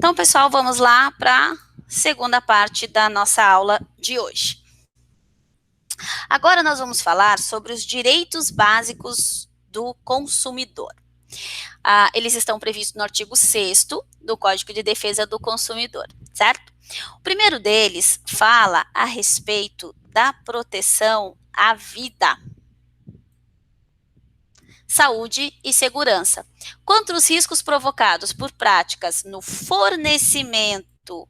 Então, pessoal, vamos lá para a segunda parte da nossa aula de hoje. Agora nós vamos falar sobre os direitos básicos do consumidor. Eles estão previstos no artigo 6º do Código de Defesa do Consumidor, certo? O primeiro deles fala a respeito da proteção à vida, saúde e segurança, contra os riscos provocados por práticas no fornecimento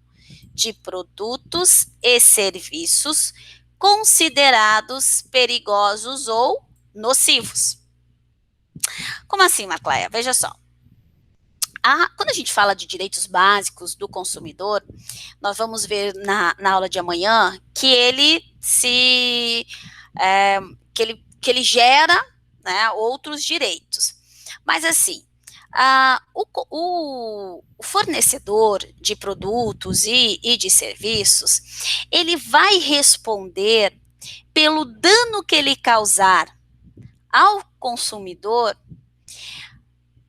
de produtos e serviços considerados perigosos ou nocivos. Como assim, Maclaia? Veja só. Quando a gente fala de direitos básicos do consumidor, nós vamos ver na aula de amanhã que ele que ele gera, né, outros direitos. Mas assim, o fornecedor de produtos e de serviços, ele vai responder pelo dano que ele causar ao consumidor,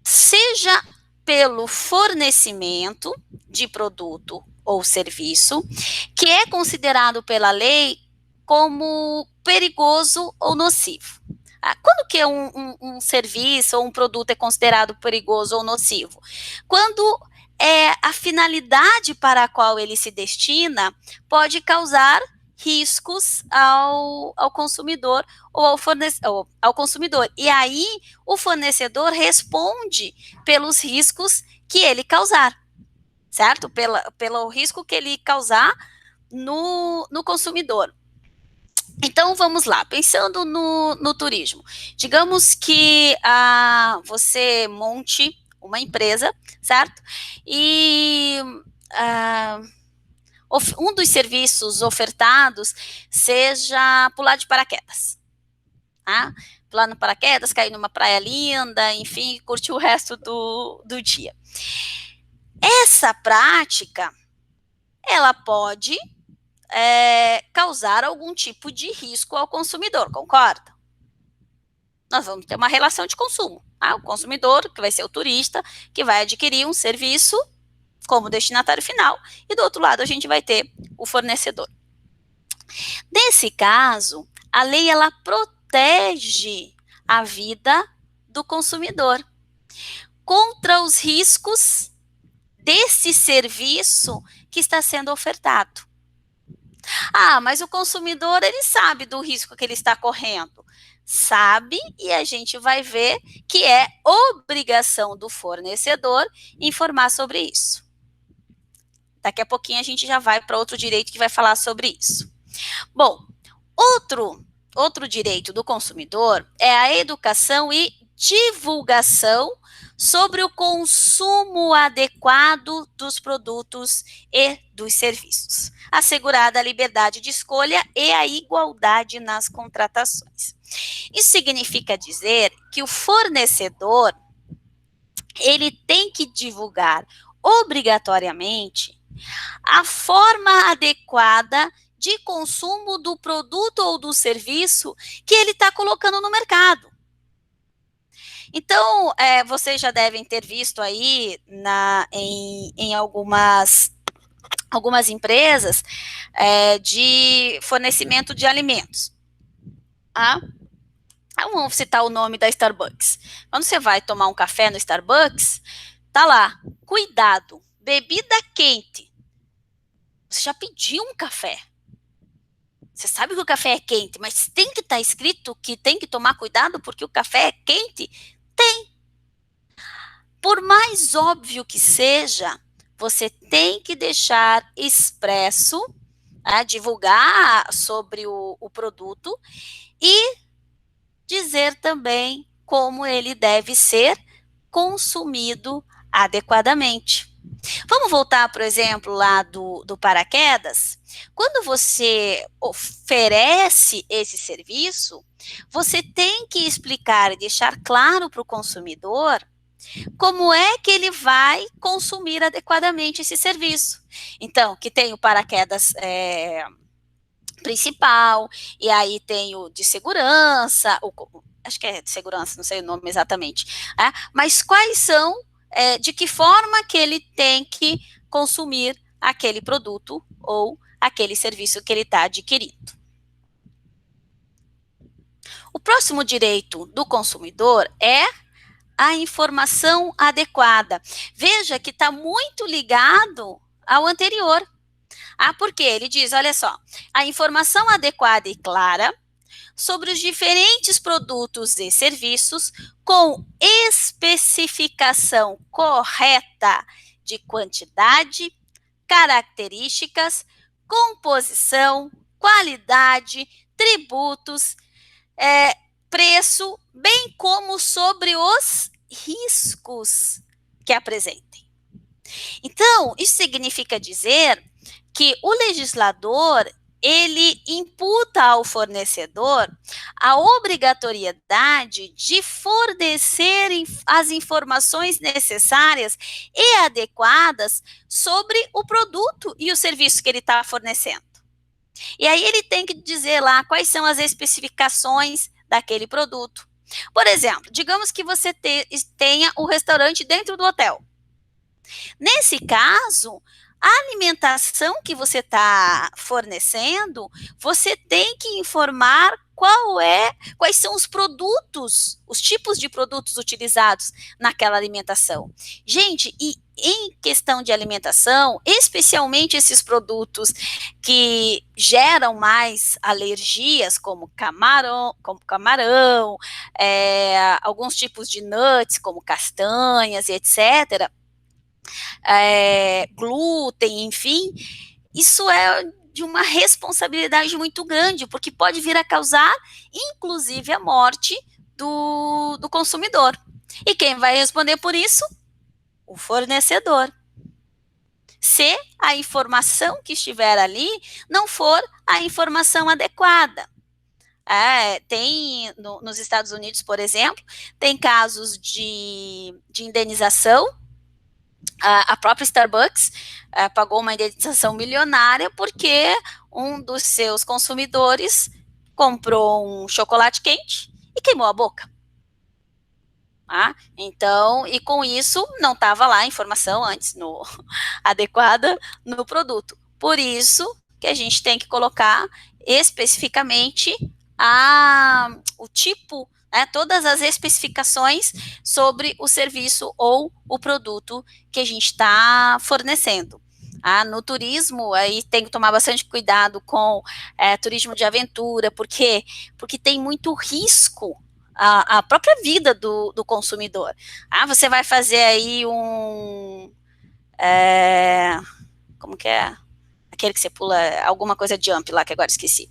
seja pelo fornecimento de produto ou serviço, que é considerado pela lei como perigoso ou nocivo. Quando que um serviço ou um produto é considerado perigoso ou nocivo? Quando a finalidade para a qual ele se destina pode causar riscos ao consumidor ou ao consumidor. E aí o fornecedor responde pelos riscos que ele causar, certo? Pelo risco que ele causar no consumidor. Então, vamos lá, pensando no turismo. Digamos que você monte uma empresa, certo? E um dos serviços ofertados seja pular de paraquedas. Tá? Pular no paraquedas, cair numa praia linda, enfim, curtir o resto do dia. Essa prática, ela pode causar algum tipo de risco ao consumidor, concorda? Nós vamos ter uma relação de consumo. Tá? O consumidor, que vai ser o turista, que vai adquirir um serviço como destinatário final, e do outro lado a gente vai ter o fornecedor. Nesse caso, a lei ela protege a vida do consumidor contra os riscos desse serviço que está sendo ofertado. Mas o consumidor, ele sabe do risco que ele está correndo. Sabe, e a gente vai ver que é obrigação do fornecedor informar sobre isso. Daqui a pouquinho a gente já vai para outro direito que vai falar sobre isso. Bom, outro direito do consumidor é a educação e divulgação sobre o consumo adequado dos produtos e dos serviços, assegurada a liberdade de escolha e a igualdade nas contratações. Isso significa dizer que o fornecedor, ele tem que divulgar obrigatoriamente a forma adequada de consumo do produto ou do serviço que ele está colocando no mercado. Então, vocês já devem ter visto aí em algumas empresas de fornecimento de alimentos. Vamos citar o nome da Starbucks. Quando você vai tomar um café no Starbucks, tá lá, cuidado, bebida quente. Você já pediu um café. Você sabe que o café é quente, mas tem que estar escrito que tem que tomar cuidado porque o café é quente? Tem. Por mais óbvio que seja, você tem que deixar expresso, divulgar sobre o produto e dizer também como ele deve ser consumido adequadamente. Vamos voltar, por exemplo, lá do paraquedas? Quando você oferece esse serviço, você tem que explicar e deixar claro para o consumidor como é que ele vai consumir adequadamente esse serviço. Então, que tem o paraquedas principal, e aí tem o de segurança, acho que é de segurança, não sei o nome exatamente, mas quais são, de que forma que ele tem que consumir aquele produto ou aquele serviço que ele está adquirindo. O próximo direito do consumidor é a informação adequada. Veja que está muito ligado ao anterior. Porque ele diz, olha só, a informação adequada e clara sobre os diferentes produtos e serviços com especificação correta de quantidade, características, composição, qualidade, tributos, preço, bem como sobre os riscos que apresentem. Então, isso significa dizer que o legislador, ele imputa ao fornecedor a obrigatoriedade de fornecer as informações necessárias e adequadas sobre o produto e o serviço que ele está fornecendo. E aí ele tem que dizer lá quais são as especificações daquele produto. Por exemplo, digamos que você tenha um restaurante dentro do hotel. Nesse caso, a alimentação que você está fornecendo, você tem que informar quais são os produtos, os tipos de produtos utilizados naquela alimentação. Gente, e em questão de alimentação, especialmente esses produtos que geram mais alergias, como camarão, alguns tipos de nuts, como castanhas e etc., glúten, enfim, isso é de uma responsabilidade muito grande, porque pode vir a causar, inclusive, a morte do consumidor. E quem vai responder por isso? O fornecedor. Se a informação que estiver ali não for a informação adequada. Nos Estados Unidos, por exemplo, tem casos de indenização. A própria Starbucks pagou uma indenização milionária porque um dos seus consumidores comprou um chocolate quente e queimou a boca. Então, e com isso não estava lá a informação antes adequada no produto. Por isso que a gente tem que colocar especificamente o tipo, todas as especificações sobre o serviço ou o produto que a gente está fornecendo. No turismo, aí tem que tomar bastante cuidado com turismo de aventura, porque tem muito risco a própria vida do consumidor. Você vai fazer aí como que é? Aquele que você pula, alguma coisa jump lá, que agora esqueci.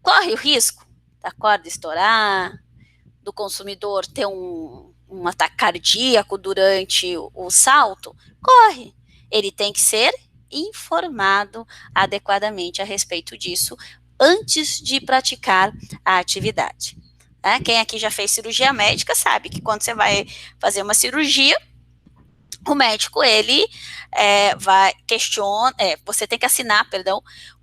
Corre o risco da corda estourar, do consumidor ter um ataque cardíaco durante o salto? Corre. Ele tem que ser informado adequadamente a respeito disso antes de praticar a atividade. Quem aqui já fez cirurgia médica sabe que quando você vai fazer uma cirurgia, o médico, ele você tem que assinar,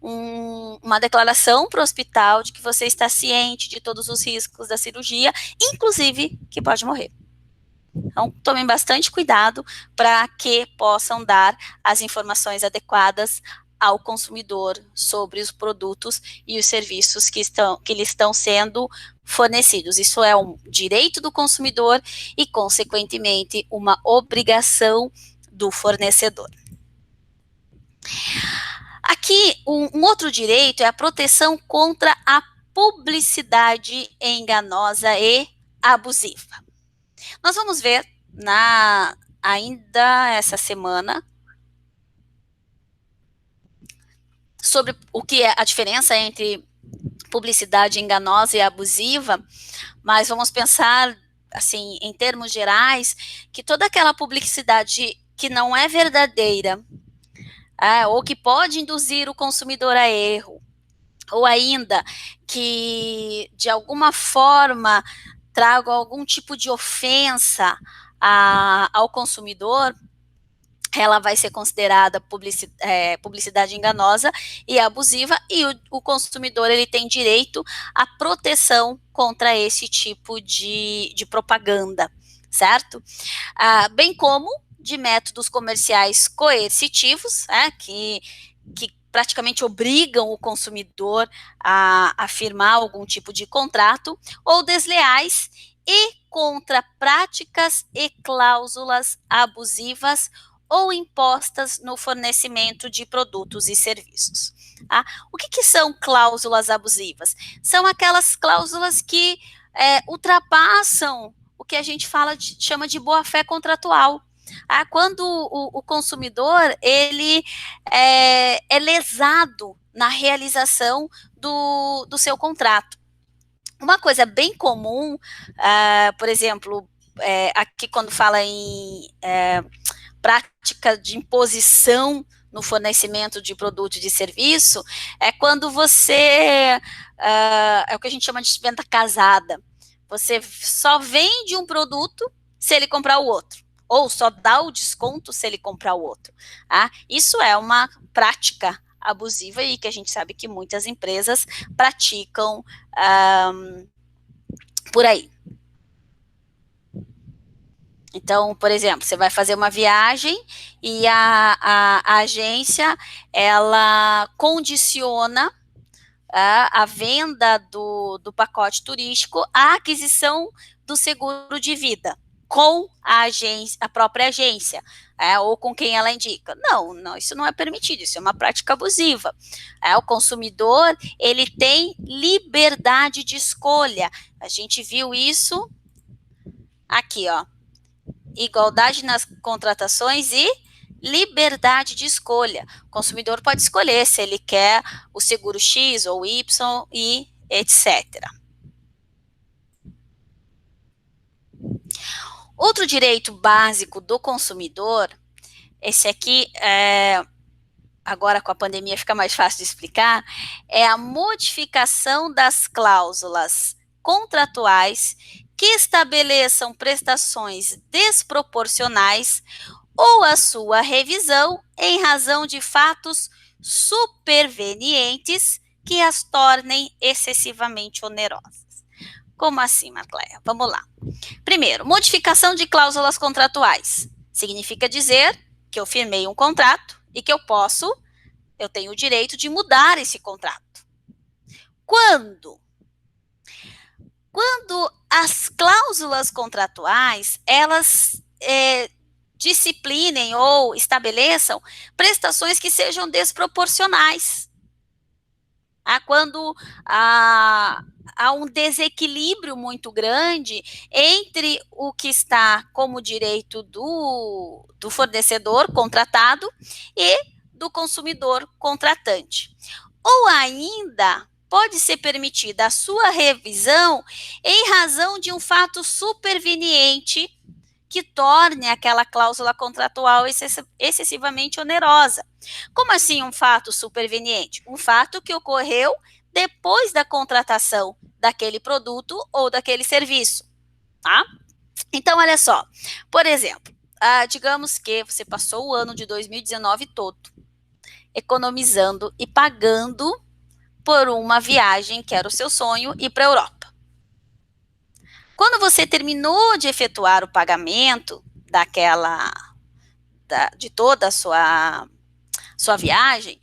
uma declaração para o hospital de que você está ciente de todos os riscos da cirurgia, inclusive que pode morrer. Então, tomem bastante cuidado para que possam dar as informações adequadas ao consumidor sobre os produtos e os serviços que lhe estão sendo fornecidos. Isso é um direito do consumidor e, consequentemente, uma obrigação do fornecedor. Aqui, um outro direito é a proteção contra a publicidade enganosa e abusiva. Nós vamos ver ainda essa semana sobre o que é a diferença entre publicidade enganosa e abusiva, mas vamos pensar, assim, em termos gerais, que toda aquela publicidade que não é verdadeira, ou que pode induzir o consumidor a erro, ou ainda que, de alguma forma, traga algum tipo de ofensa ao consumidor, ela vai ser considerada publicidade enganosa e abusiva, e o consumidor, ele tem direito à proteção contra esse tipo de propaganda, certo? Bem como de métodos comerciais coercitivos, que praticamente obrigam o consumidor a firmar algum tipo de contrato, ou desleais, e contra práticas e cláusulas abusivas ou impostas no fornecimento de produtos e serviços. Tá? O que são cláusulas abusivas? São aquelas cláusulas que ultrapassam o que a gente chama de boa-fé contratual. Quando o consumidor ele é lesado na realização do seu contrato. Uma coisa bem comum, por exemplo, aqui quando fala em prática de imposição no fornecimento de produto e de serviço, é quando você, é o que a gente chama de venda casada. Você só vende um produto se ele comprar o outro, ou só dá o desconto se ele comprar o outro. Isso é uma prática abusiva e que a gente sabe que muitas empresas praticam por aí. Então, por exemplo, você vai fazer uma viagem e a agência, ela condiciona a venda do pacote turístico à aquisição do seguro de vida com a própria agência, ou com quem ela indica. Não, isso não é permitido, isso é uma prática abusiva. O consumidor, ele tem liberdade de escolha. A gente viu isso aqui, ó. Igualdade nas contratações e liberdade de escolha. O consumidor pode escolher se ele quer o seguro X ou Y e etc. Outro direito básico do consumidor, esse aqui, agora com a pandemia fica mais fácil de explicar, é a modificação das cláusulas contratuais que estabeleçam prestações desproporcionais ou a sua revisão em razão de fatos supervenientes que as tornem excessivamente onerosas. Como assim, Marcleia? Vamos lá. Primeiro, modificação de cláusulas contratuais. Significa dizer que eu firmei um contrato e que eu tenho o direito de mudar esse contrato. Quando as cláusulas contratuais, elas disciplinem ou estabeleçam prestações que sejam desproporcionais. Quando há um desequilíbrio muito grande entre o que está como direito do fornecedor contratado e do consumidor contratante. Ou ainda pode ser permitida a sua revisão em razão de um fato superveniente que torne aquela cláusula contratual excessivamente onerosa. Como assim um fato superveniente? Um fato que ocorreu depois da contratação daquele produto ou daquele serviço, tá? Então, olha só, por exemplo, digamos que você passou o ano de 2019 todo economizando e pagando por uma viagem que era o seu sonho, ir para a Europa. Quando você terminou de efetuar o pagamento de toda a sua viagem,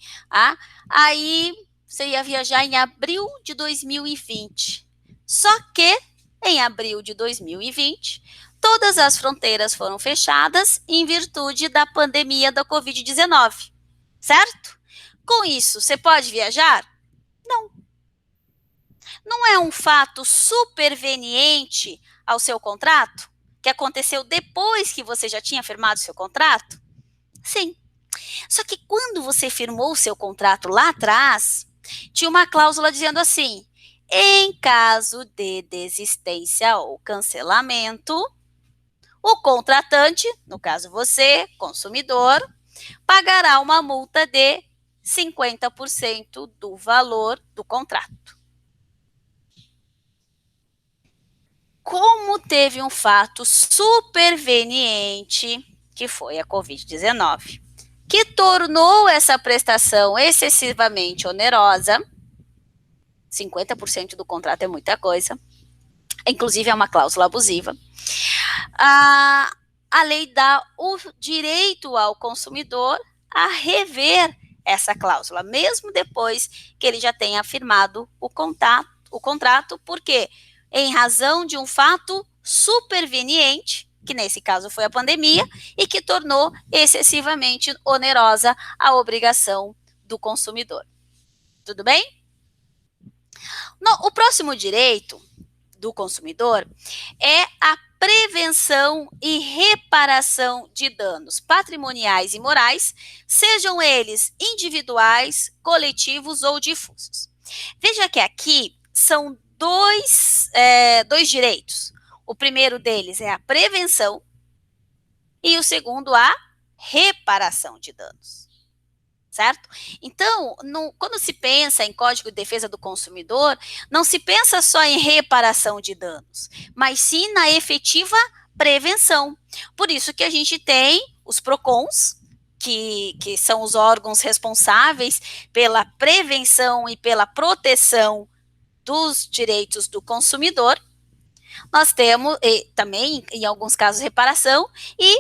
aí você ia viajar em abril de 2020. Só que, em abril de 2020, todas as fronteiras foram fechadas em virtude da pandemia da Covid-19, certo? Com isso, você pode viajar? Não. Não é um fato superveniente ao seu contrato? Que aconteceu depois que você já tinha firmado seu contrato? Sim. Só que quando você firmou o seu contrato lá atrás, tinha uma cláusula dizendo assim: em caso de desistência ou cancelamento, o contratante, no caso você, consumidor, pagará uma multa de 50% do valor do contrato. Como teve um fato superveniente, que foi a Covid-19, que tornou essa prestação excessivamente onerosa, 50% do contrato é muita coisa, inclusive é uma cláusula abusiva, a lei dá o direito ao consumidor a rever essa cláusula, mesmo depois que ele já tenha firmado o contrato, porque em razão de um fato superveniente, que nesse caso foi a pandemia, e que tornou excessivamente onerosa a obrigação do consumidor. Tudo bem? O próximo direito do consumidor é a prevenção e reparação de danos patrimoniais e morais, sejam eles individuais, coletivos ou difusos. Veja que aqui são dois direitos. O primeiro deles é a prevenção e o segundo a reparação de danos. Certo? Então, quando se pensa em Código de Defesa do Consumidor, não se pensa só em reparação de danos, mas sim na efetiva prevenção. Por isso que a gente tem os PROCONs, que são os órgãos responsáveis pela prevenção e pela proteção dos direitos do consumidor. Nós temos também, em alguns casos, reparação e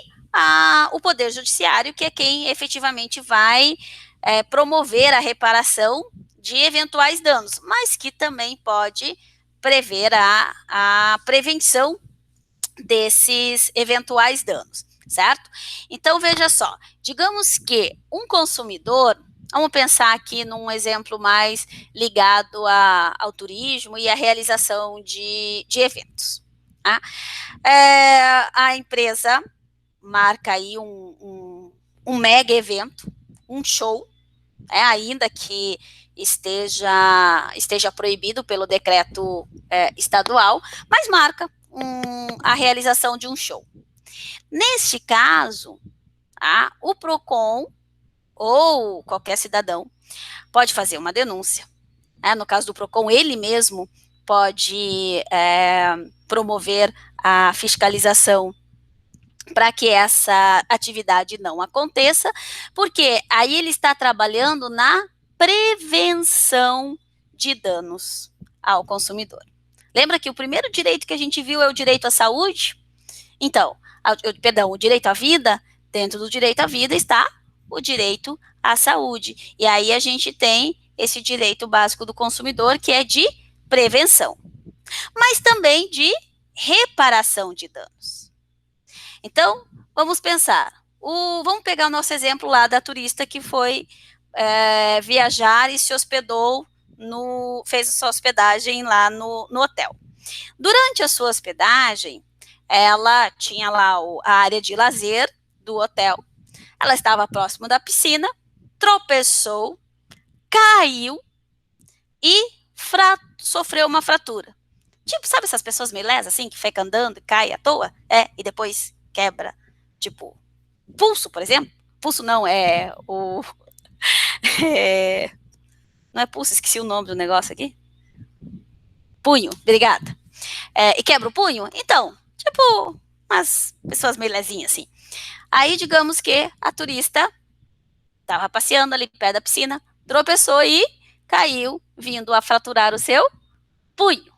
o Poder Judiciário, que é quem efetivamente vai promover a reparação de eventuais danos, mas que também pode prever a prevenção desses eventuais danos, certo? Então, veja só, digamos que um consumidor, vamos pensar aqui num exemplo mais ligado ao turismo e à realização de eventos. Tá? A empresa marca aí um mega evento, um show, ainda que esteja proibido pelo decreto estadual, mas marca a realização de um show. Neste caso, o PROCON ou qualquer cidadão pode fazer uma denúncia. No caso do PROCON, ele mesmo pode promover a fiscalização para que essa atividade não aconteça, porque aí ele está trabalhando na prevenção de danos ao consumidor. Lembra que o primeiro direito que a gente viu é o direito à saúde? Então, o direito à vida, dentro do direito à vida está o direito à saúde. E aí a gente tem esse direito básico do consumidor, que é de prevenção, mas também de reparação de danos. Então, vamos pensar. Vamos pegar o nosso exemplo lá da turista que foi viajar e se hospedou, fez a sua hospedagem lá no hotel. Durante a sua hospedagem, ela tinha lá a área de lazer do hotel, ela estava próximo da piscina, tropeçou, caiu e sofreu uma fratura. Tipo, sabe essas pessoas meio lesas, assim, que fica andando e cai à toa? E depois quebra, tipo, pulso, por exemplo. Pulso não, não é pulso, esqueci o nome do negócio aqui. Punho, obrigada. E quebra o punho? Então, tipo, umas pessoas meio lesinhas, assim. Aí, digamos que a turista estava passeando ali perto da piscina, tropeçou e caiu, vindo a fraturar o seu punho.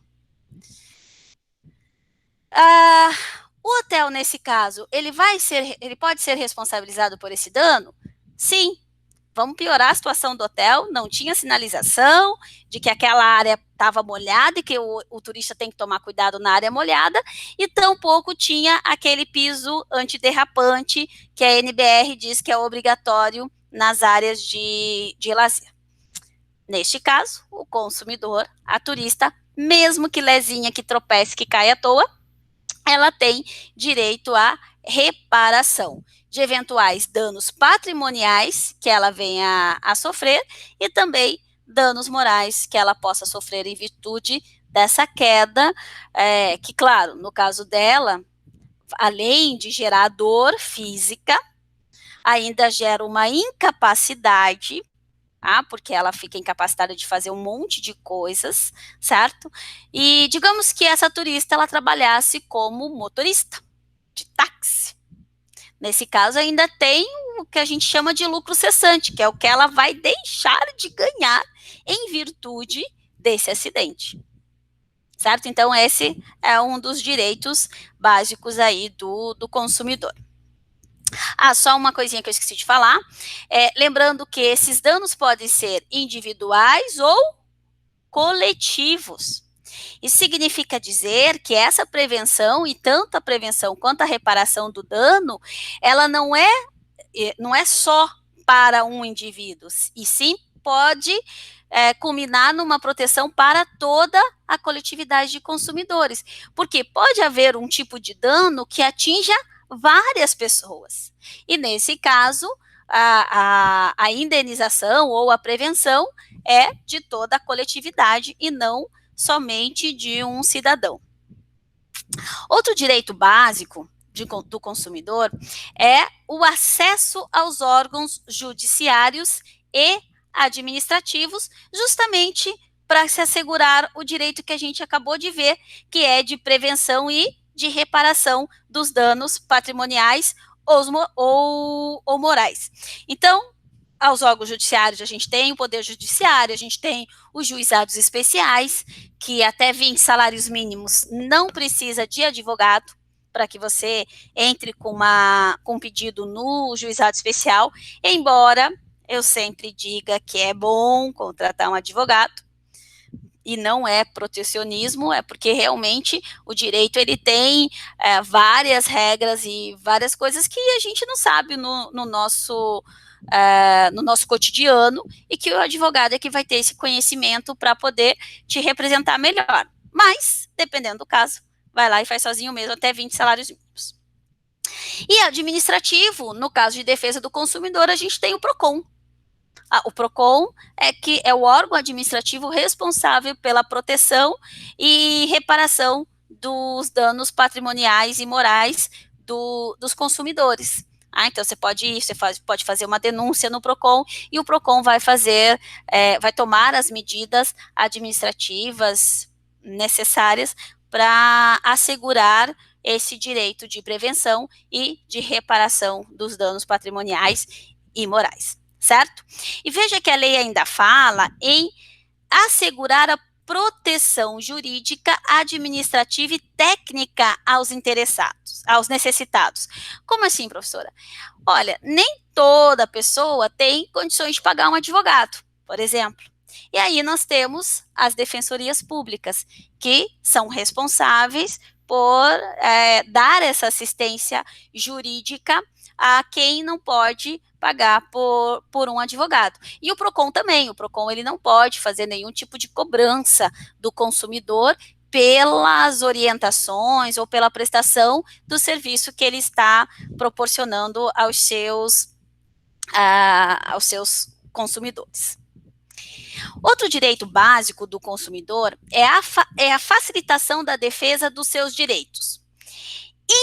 O hotel, nesse caso, ele pode ser responsabilizado por esse dano? Sim. Vamos piorar a situação do hotel, não tinha sinalização de que aquela área estava molhada e que o turista tem que tomar cuidado na área molhada, e tampouco tinha aquele piso antiderrapante que a NBR diz que é obrigatório nas áreas de lazer. Neste caso, o consumidor, a turista, mesmo que lesinha, que tropece, que caia à toa, ela tem direito à reparação de eventuais danos patrimoniais que ela venha a sofrer e também danos morais que ela possa sofrer em virtude dessa queda, que, claro, no caso dela, além de gerar dor física, ainda gera uma incapacidade, porque ela fica incapacitada de fazer um monte de coisas, certo? E digamos que essa turista, ela trabalhasse como motorista de táxi. Nesse caso, ainda tem o que a gente chama de lucro cessante, que é o que ela vai deixar de ganhar em virtude desse acidente. certo? Então, esse é um dos direitos básicos aí do consumidor. Ah, só uma coisinha que eu esqueci de falar. Lembrando que esses danos podem ser individuais ou coletivos. Isso significa dizer que essa prevenção, e tanto a prevenção quanto a reparação do dano, ela não é só para um indivíduo, e sim pode culminar numa proteção para toda a coletividade de consumidores, porque pode haver um tipo de dano que atinja várias pessoas, e nesse caso, a indenização ou a prevenção é de toda a coletividade e não somente de um cidadão. Outro direito básico do consumidor é o acesso aos órgãos judiciários e administrativos, justamente para se assegurar o direito que a gente acabou de ver, que é de prevenção e de reparação dos danos patrimoniais ou morais. Então, aos órgãos judiciários, a gente tem o Poder Judiciário, a gente tem os juizados especiais, que até 20 salários mínimos não precisa de advogado para que você entre com um pedido no juizado especial, embora eu sempre diga que é bom contratar um advogado, e não é protecionismo, é porque realmente o direito ele tem várias regras e várias coisas que a gente não sabe no nosso cotidiano, e que o advogado é que vai ter esse conhecimento para poder te representar melhor. Mas, dependendo do caso, vai lá e faz sozinho mesmo, até 20 salários mínimos. E administrativo, no caso de defesa do consumidor, a gente tem o PROCON. O PROCON é o órgão administrativo responsável pela proteção e reparação dos danos patrimoniais e morais dos consumidores. Então você pode fazer uma denúncia no PROCON, e o PROCON vai tomar as medidas administrativas necessárias para assegurar esse direito de prevenção e de reparação dos danos patrimoniais e morais, certo? E veja que a lei ainda fala em assegurar a proteção jurídica, administrativa e técnica aos interessados, aos necessitados. Como assim, professora? Olha, nem toda pessoa tem condições de pagar um advogado, por exemplo. E aí nós temos as defensorias públicas, que são responsáveis por dar essa assistência jurídica a quem não pode pagar por um advogado. E o PROCON também, o PROCON ele não pode fazer nenhum tipo de cobrança do consumidor pelas orientações ou pela prestação do serviço que ele está proporcionando aos seus consumidores. Outro direito básico do consumidor é a facilitação da defesa dos seus direitos,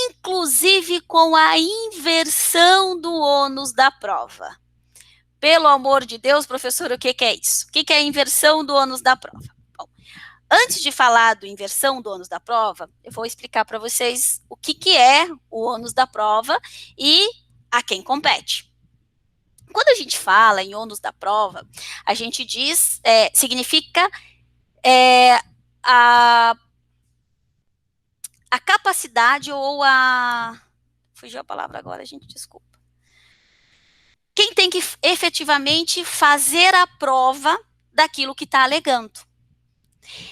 inclusive com a inversão do ônus da prova. Pelo amor de Deus, professor, o que é isso? O que é a inversão do ônus da prova? Bom, antes de falar da inversão do ônus da prova, eu vou explicar para vocês o que é o ônus da prova e a quem compete. Quando a gente fala em ônus da prova, a gente diz, significa a capacidade ou fugiu a palavra agora, gente, desculpa. Quem tem que efetivamente fazer a prova daquilo que está alegando.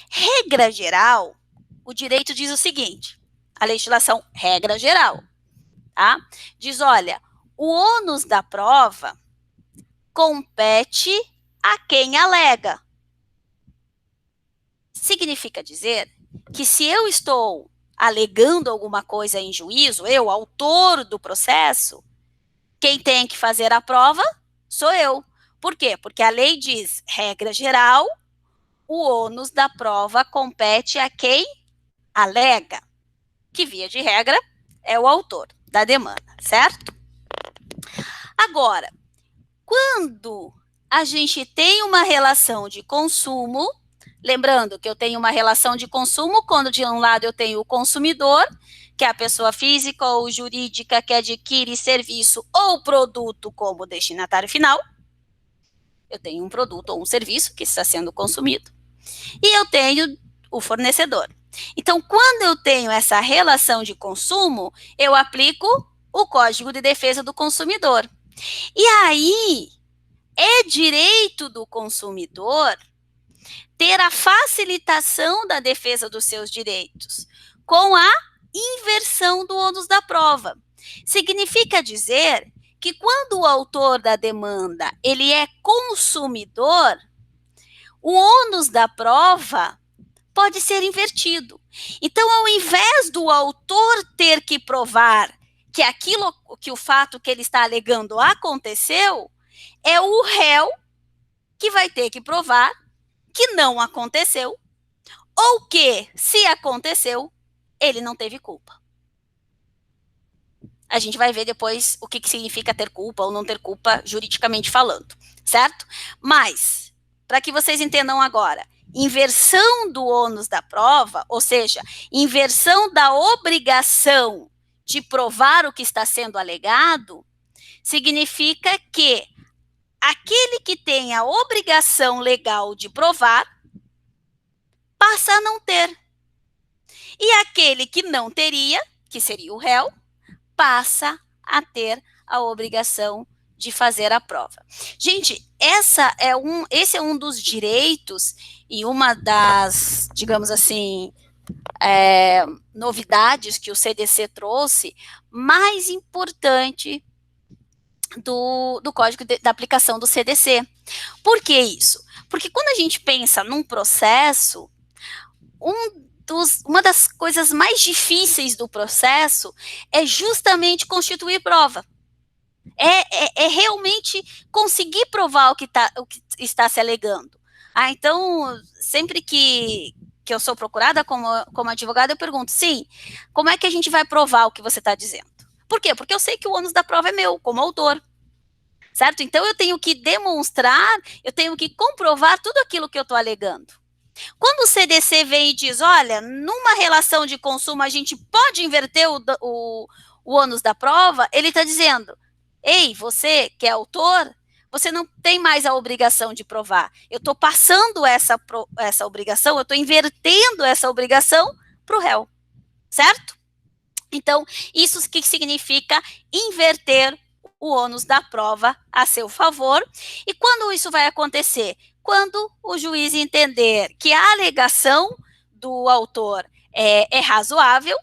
Regra geral, o direito diz o seguinte, a legislação, regra geral, tá? Diz, olha, o ônus da prova compete a quem alega. Significa dizer que se eu estou alegando alguma coisa em juízo, eu, autor do processo, quem tem que fazer a prova sou eu. Por quê? Porque a lei diz, regra geral, o ônus da prova compete a quem alega, que via de regra é o autor da demanda, certo? Agora, quando a gente tem uma relação de consumo, lembrando que eu tenho uma relação de consumo quando de um lado eu tenho o consumidor, que é a pessoa física ou jurídica que adquire serviço ou produto como destinatário final. Eu tenho um produto ou um serviço que está sendo consumido. E eu tenho o fornecedor. Então, quando eu tenho essa relação de consumo, eu aplico o Código de Defesa do Consumidor. E aí, é direito do consumidor ter a facilitação da defesa dos seus direitos, com a inversão do ônus da prova. Significa dizer que quando o autor da demanda ele é consumidor, o ônus da prova pode ser invertido. Então, ao invés do autor ter que provar que aquilo, que o fato que ele está alegando aconteceu, é o réu que vai ter que provar que não aconteceu, ou que, se aconteceu, ele não teve culpa. A gente vai ver depois o que significa ter culpa ou não ter culpa, juridicamente falando, certo? Mas, para que vocês entendam agora, inversão do ônus da prova, ou seja, inversão da obrigação de provar o que está sendo alegado, significa que aquele que tem a obrigação legal de provar passa a não ter. E aquele que não teria, que seria o réu, passa a ter a obrigação de fazer a prova. Gente, esse é um dos direitos e uma das, digamos assim, novidades que o CDC trouxe, mais importante do Código da aplicação do CDC. Por que isso? Porque quando a gente pensa num processo, uma das coisas mais difíceis do processo é justamente constituir prova. É realmente conseguir provar o que está se alegando. Então, sempre que eu sou procurada como advogada, eu pergunto, sim, como é que a gente vai provar o que você está dizendo? Por quê? Porque eu sei que o ônus da prova é meu, como autor. Certo? Então, eu tenho que demonstrar, eu tenho que comprovar tudo aquilo que eu estou alegando. Quando o CDC vem e diz, olha, numa relação de consumo a gente pode inverter o ônus da prova, ele está dizendo, ei, você que é autor, você não tem mais a obrigação de provar. Eu estou passando essa obrigação, eu estou invertendo essa obrigação para o réu, certo? Então, isso que significa inverter o ônus da prova a seu favor. E quando isso vai acontecer? Quando o juiz entender que a alegação do autor é razoável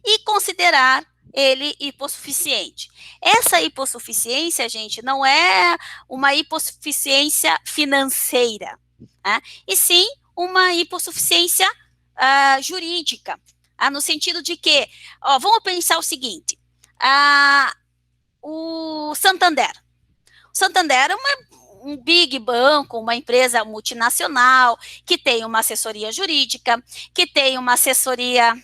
e considerar ele hipossuficiente. Essa hipossuficiência, gente, não é uma hipossuficiência financeira, né? E sim uma hipossuficiência jurídica, no sentido de que, vamos pensar o seguinte, o Santander. O Santander é um big banco, uma empresa multinacional, que tem uma assessoria jurídica, que tem uma assessoria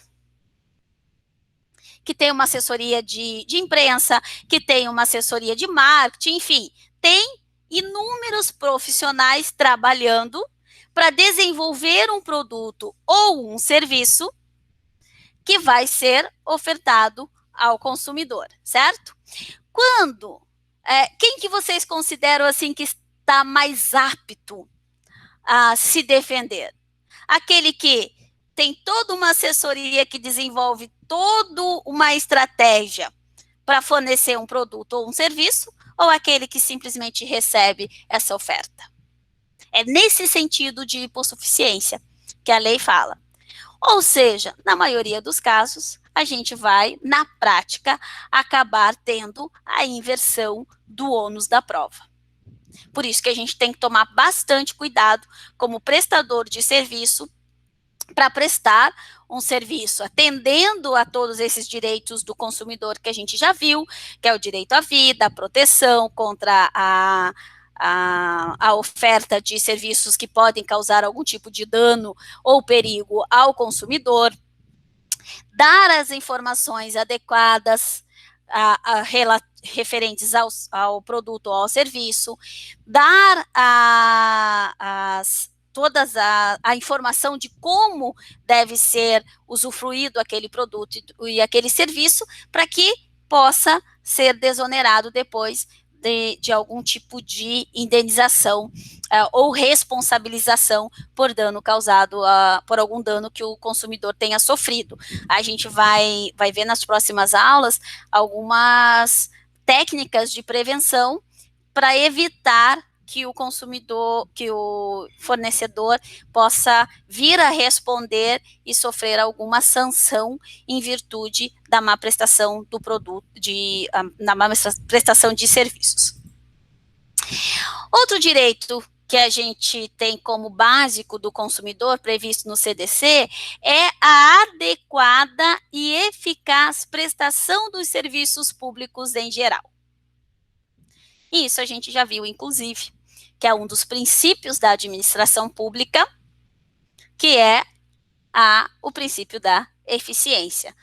de imprensa, que tem uma assessoria de marketing, enfim, tem inúmeros profissionais trabalhando para desenvolver um produto ou um serviço que vai ser ofertado ao consumidor, certo? Quem que vocês consideram assim que está mais apto a se defender? Aquele que tem toda uma assessoria que desenvolve toda uma estratégia para fornecer um produto ou um serviço, ou aquele que simplesmente recebe essa oferta? É nesse sentido de hipossuficiência que a lei fala. Ou seja, na maioria dos casos, a gente vai, na prática, acabar tendo a inversão do ônus da prova. Por isso que a gente tem que tomar bastante cuidado como prestador de serviço para prestar um serviço atendendo a todos esses direitos do consumidor que a gente já viu, que é o direito à vida, a proteção contra a oferta de serviços que podem causar algum tipo de dano ou perigo ao consumidor, dar as informações adequadas referentes ao produto ou ao serviço, dar toda a informação de como deve ser usufruído aquele produto e aquele serviço para que possa ser desonerado depois de algum tipo de indenização ou responsabilização por dano causado, por algum dano que o consumidor tenha sofrido. A gente vai ver nas próximas aulas algumas técnicas de prevenção para evitar que o consumidor, que o fornecedor possa vir a responder e sofrer alguma sanção em virtude da má prestação do produto, da má prestação de serviços. Outro direito que a gente tem como básico do consumidor previsto no CDC é a adequada e eficaz prestação dos serviços públicos em geral. Isso a gente já viu, inclusive, que é um dos princípios da administração pública, que é o princípio da eficiência.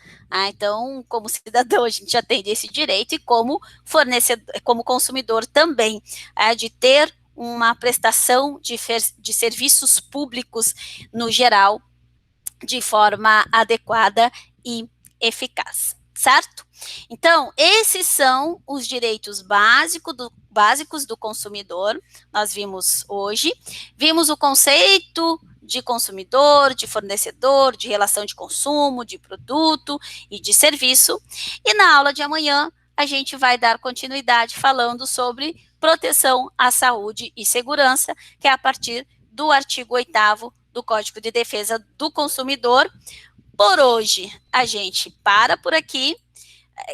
Então, como cidadão, a gente já tem esse direito e como fornecedor, como consumidor também, de ter uma prestação de serviços públicos no geral de forma adequada e eficaz, certo? Então, esses são os direitos básicos do consumidor, nós vimos hoje. Vimos o conceito de consumidor, de fornecedor, de relação de consumo, de produto e de serviço. E na aula de amanhã, a gente vai dar continuidade falando sobre proteção à saúde e segurança, que é a partir do artigo 8º do Código de Defesa do Consumidor. Por hoje, a gente para por aqui,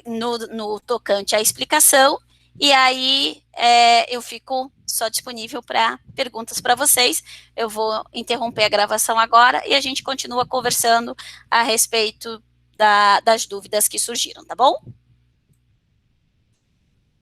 no tocante à explicação, e aí eu fico só disponível para perguntas para vocês. Eu vou interromper a gravação agora e a gente continua conversando a respeito das dúvidas que surgiram, tá bom?